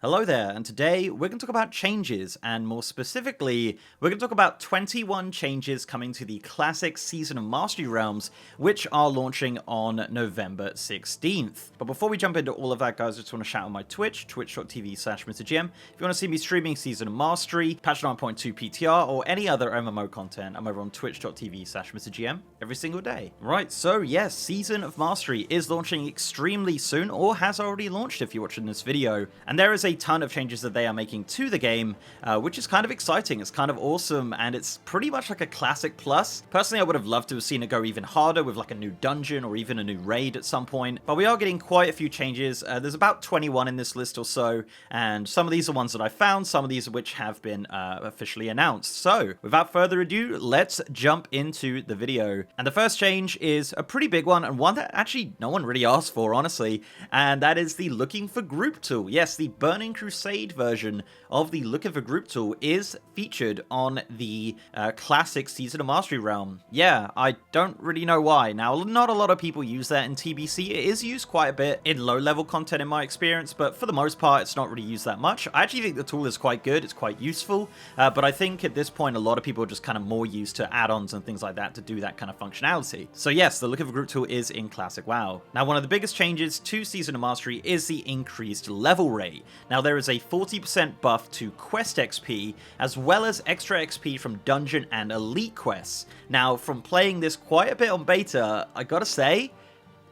Hello there, and today we're going to talk about changes, and more specifically, we're going to talk about 21 changes coming to the classic Season of Mastery realms, which are launching on November 16th. But before we jump into all of that, guys, I just want to shout out my Twitch, twitch.tv/MrGM. If you want to see me streaming Season of Mastery, patch 9.2 PTR, or any other MMO content, I'm over on twitch.tv/MrGM every single day. Right, so yes, Season of Mastery is launching extremely soon, or has already launched if you're watching this video, and there is a ton of changes that they are making to the game, which is kind of exciting. It's kind of awesome, and it's pretty much like a classic plus. Personally, I would have loved to have seen it go even harder with like a new dungeon or even a new raid at some point, but we are getting quite a few changes. There's about 21 in this list or so, and some of these are ones that I found, some of these which have been officially announced. So without further ado, let's jump into the video. And the first change is a pretty big one, and one that actually no one really asked for, honestly, and that is the looking for group tool. Yes, the Burning Crusade version of the Looking for Group tool is featured on the classic Season of Mastery realm. Yeah, I don't really know why. Now, not a lot of people use that in TBC. It is used quite a bit in low-level content in my experience, but for the most part, it's not really used that much. I actually think the tool is quite good. It's quite useful, but I think at this point, a lot of people are just kind of more used to add-ons and things like that to do that kind of functionality. So yes, the Looking for Group tool is in Classic WoW. Now, one of the biggest changes to Season of Mastery is the increased level rate. Now, there is a 40% buff to quest XP, as well as extra XP from dungeon and elite quests. Now, from playing this quite a bit on beta, I gotta say,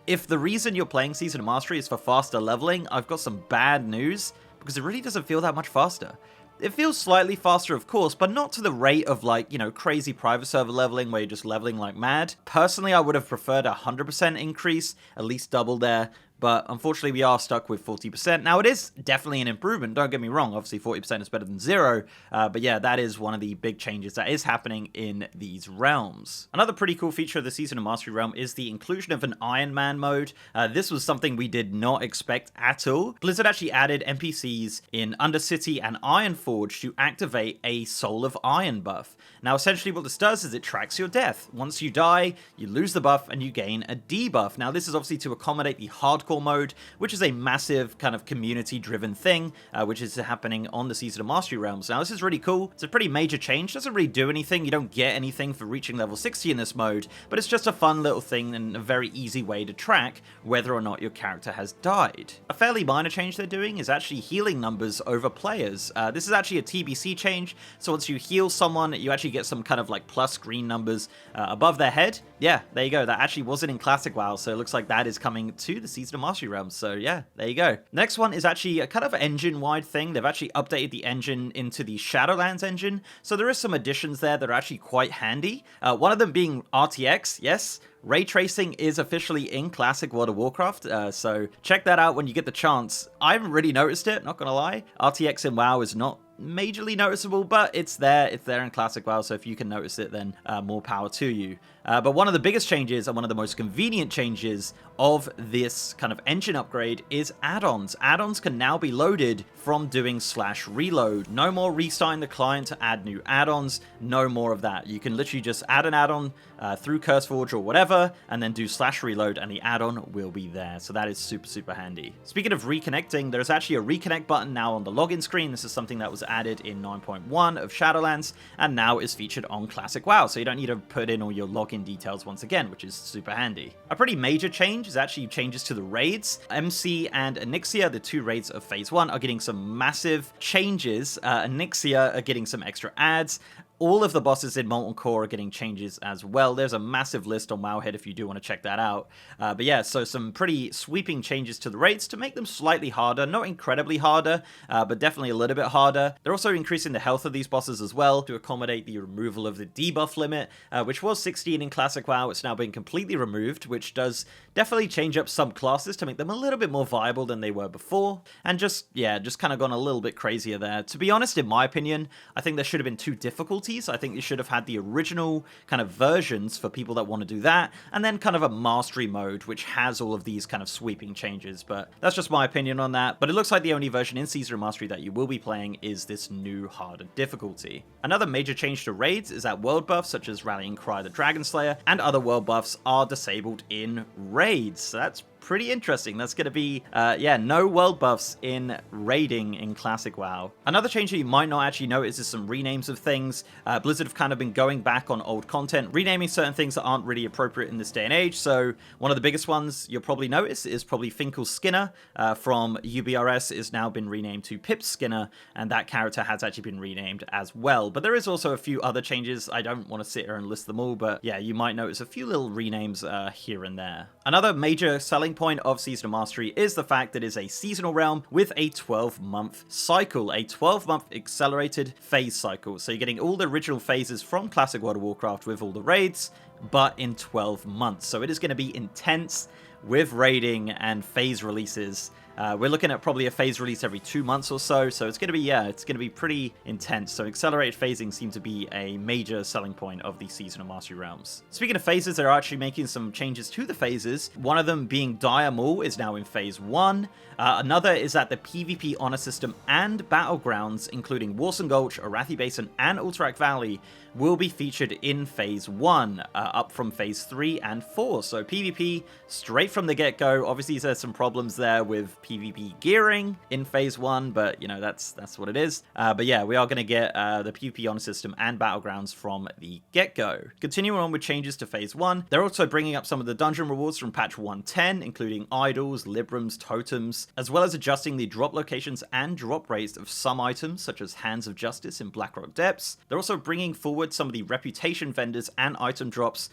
if the reason you're playing Season of Mastery is for faster leveling, I've got some bad news, because it really doesn't feel that much faster. It feels slightly faster, of course, but not to the rate of, like, you know, crazy private server leveling where you're just leveling like mad. Personally, I would have preferred a 100% increase, at least double there, but unfortunately we are stuck with 40%. Now, it is definitely an improvement, don't get me wrong. Obviously 40% is better than 0, but yeah, that is one of the big changes that is happening in these realms. Another pretty cool feature of the Season of Mastery realm is the inclusion of an Iron Man mode. This was something we did not expect at all. Blizzard actually added NPCs in Undercity and Ironforge to activate a Soul of Iron buff. Now, essentially what this does is it tracks your death. Once you die, you lose the buff and you gain a debuff. Now, this is obviously to accommodate the hardcore mode, which is a massive kind of community-driven thing, which is happening on the Season of Mastery realms. Now, this is really cool. It's a pretty major change. Doesn't really do anything. You don't get anything for reaching level 60 in this mode, but it's just a fun little thing and a very easy way to track whether or not your character has died. A fairly minor change they're doing is actually healing numbers over players. This is actually a TBC change, so once you heal someone, you actually get some kind of like plus green numbers above their head. Yeah, there you go. That actually wasn't in Classic WoW, so it looks like that is coming to the Season of Mastery realms. So yeah, there you go. Next one is actually a kind of engine-wide thing. They've actually updated the engine into the Shadowlands engine, so there is some additions there that are actually quite handy. One of them being RTX, yes. Ray tracing is officially in Classic World of Warcraft, so check that out when you get the chance. I haven't really noticed it, not gonna lie. RTX in WoW is not majorly noticeable, but it's there in Classic WoW, so if you can notice it, then more power to you. But one of the biggest changes and one of the most convenient changes of this kind of engine upgrade is add-ons. Add-ons can now be loaded from doing /reload. No more restarting the client to add new add-ons, no more of that. You can literally just add an add-on through CurseForge or whatever, and then do /reload, and the add-on will be there. So that is super, super handy. Speaking of reconnecting, there's actually a reconnect button now on the login screen. This is something that was added in 9.1 of Shadowlands, and now is featured on Classic WoW, so you don't need to put in all your login details once again, which is super handy. A pretty major change is actually changes to the raids. MC and Onyxia, the two raids of Phase 1, are getting some massive changes. Onyxia are getting some extra ads. All of the bosses in Molten Core are getting changes as well. There's a massive list on Wowhead if you do want to check that out. But yeah, so some pretty sweeping changes to the raids to make them slightly harder. Not incredibly harder, but definitely a little bit harder. They're also increasing the health of these bosses as well to accommodate the removal of the debuff limit, which was 16 in Classic WoW. It's now been completely removed, which does definitely change up some classes to make them a little bit more viable than they were before. And just kind of gone a little bit crazier there. To be honest, in my opinion, I think there should have been 2 difficulties. I think you should have had the original kind of versions for people that want to do that, and then kind of a mastery mode, which has all of these kind of sweeping changes, but that's just my opinion on that. But it looks like the only version in Season of Mastery that you will be playing is this new harder difficulty. Another major change to raids is that world buffs, such as Rallying Cry the Dragon Slayer, and other world buffs are disabled in raids. So that's pretty interesting. That's going to be, yeah, no world buffs in raiding in Classic WoW. Another change that you might not actually notice is some renames of things. Blizzard have kind of been going back on old content, renaming certain things that aren't really appropriate in this day and age. So one of the biggest ones you'll probably notice is probably Finkel Skinner from UBRS is now been renamed to Pip Skinner, and that character has actually been renamed as well. But there is also a few other changes. I don't want to sit here and list them all, but yeah, you might notice a few little renames here and there. Another major selling point of Season of Mastery is the fact that it is a seasonal realm with a 12-month cycle, a 12-month accelerated phase cycle. So you're getting all the original phases from Classic World of Warcraft with all the raids, but in 12 months. So it is going to be intense with raiding and phase releases. We're looking at probably a phase release every 2 months or so, so it's going to be, yeah, it's going to be pretty intense. So accelerated phasing seems to be a major selling point of the Season of Mastery realms. Speaking of phases, they're actually making some changes to the phases. One of them being Dire Maul is now in phase 1. Another is that the PvP honor system and battlegrounds, including Warson Gulch, Arathi Basin, and Alterac Valley, will be featured in phase 1, up from phase 3 and 4. So PvP straight from the get-go. Obviously, there's some problems there with PvP gearing in phase 1, but you know, that's what it is. But yeah, we are going to get the PvP honor system and battlegrounds from the get-go. Continuing on with changes to phase 1, they're also bringing up some of the dungeon rewards from patch 110, including idols, librams, totems, as well as adjusting the drop locations and drop rates of some items, such as Hands of Justice in Blackrock Depths. They're also bringing forward some of the reputation vendors and item drops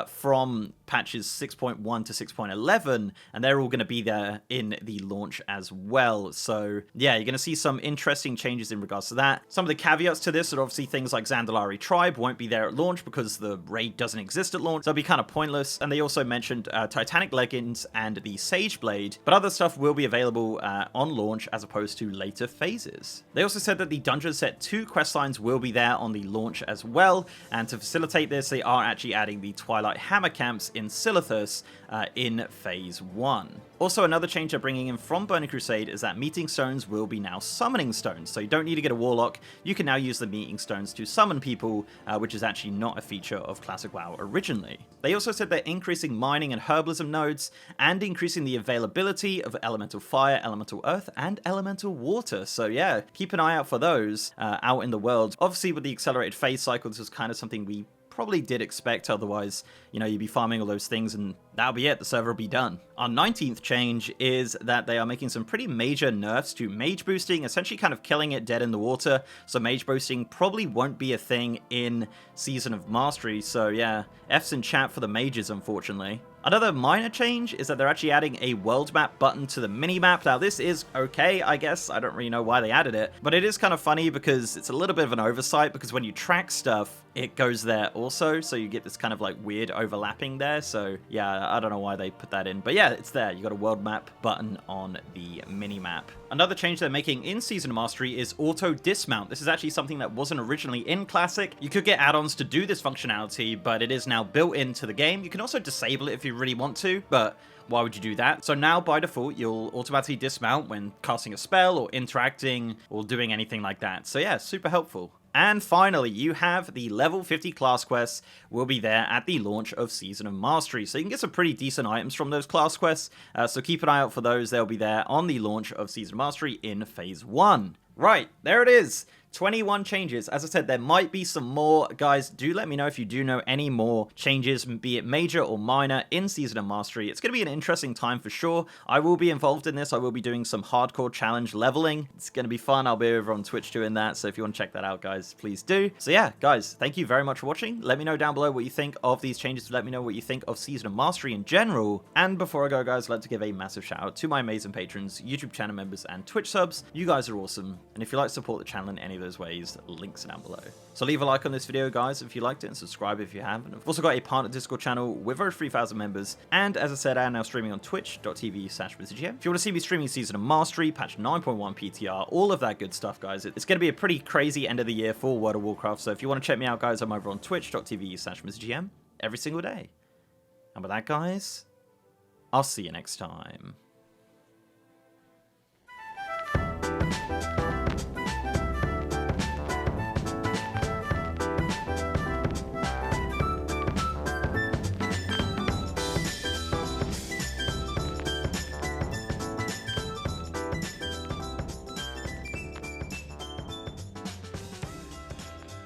from patches 6.1 to 6.11, and they're all going to be there in the launch as well. So yeah, you're going to see some interesting changes in regards to that. Some of the caveats to this are obviously things like Zandalari Tribe won't be there at launch because the raid doesn't exist at launch, so it'll be kind of pointless. And they also mentioned Titanic Leggings and the Sage Blade, but other stuff will be available on launch as opposed to later phases. They also said that the Dungeon Set 2 questlines will be there on the launch as well, and to facilitate this, they are actually adding the Twilight Hammer camps in Silithus in phase 1. Also, another change they're bringing in from Burning Crusade is that meeting stones will be now summoning stones. So you don't need to get a warlock, you can now use the meeting stones to summon people, which is actually not a feature of Classic WoW originally. They also said they're increasing mining and herbalism nodes and increasing the availability of elemental fire, elemental earth, and elemental water. So yeah, keep an eye out for those out in the world. Obviously, with the accelerated phase cycle, this was kind of something we probably did expect. Otherwise, you know, you'd be farming all those things and that'll be it, the server will be done. Our 19th change is that they are making some pretty major nerfs to mage boosting, essentially kind of killing it dead in the water. So mage boosting probably won't be a thing in Season of Mastery. So yeah, F's in chat for the mages, unfortunately. Another minor change is that they're actually adding a world map button to the mini-map. Now, this is okay, I guess. I don't really know why they added it, but it is kind of funny because it's a little bit of an oversight, because when you track stuff, it goes there also, so you get this kind of like weird overlapping there. So yeah, I don't know why they put that in, but yeah, it's there. You got a world map button on the mini-map. Another change they're making in Season of Mastery is auto dismount. This is actually something that wasn't originally in Classic. You could get add-ons to do this functionality, but it is now built into the game. You can also disable it if you really want to, but why would you do that? So now by default, you'll automatically dismount when casting a spell or interacting or doing anything like that. So yeah, super helpful. And finally, you have the level 50 class quests will be there at the launch of Season of Mastery. So you can get some pretty decent items from those class quests. So keep an eye out for those. They'll be there on the launch of Season of Mastery in phase 1. Right, there it is. 21 changes. As I said, there might be some more. Guys, do let me know if you do know any more changes, be it major or minor, in Season of Mastery. It's going to be an interesting time for sure. I will be involved in this. I will be doing some hardcore challenge leveling. It's going to be fun. I'll be over on Twitch doing that, so if you want to check that out, guys, please do. So yeah, guys, thank you very much for watching. Let me know down below what you think of these changes. Let me know what you think of Season of Mastery in general. And before I go, guys, I'd like to give a massive shout out to my amazing patrons, YouTube channel members, and Twitch subs. You guys are awesome. And if you'd like to support the channel in any of those ways, links down below. So leave a like on this video, guys, if you liked it, and subscribe if you haven't. I've also got a partner Discord channel with over 3,000 members, and as I said, I am now streaming on twitch.tv/MrGM. If you want to see me streaming Season of Mastery, patch 9.1 PTR, all of that good stuff, guys, it's going to be a pretty crazy end of the year for World of Warcraft, so if you want to check me out, guys, I'm over on twitch.tv/MrGM every single day. And with that, guys, I'll see you next time.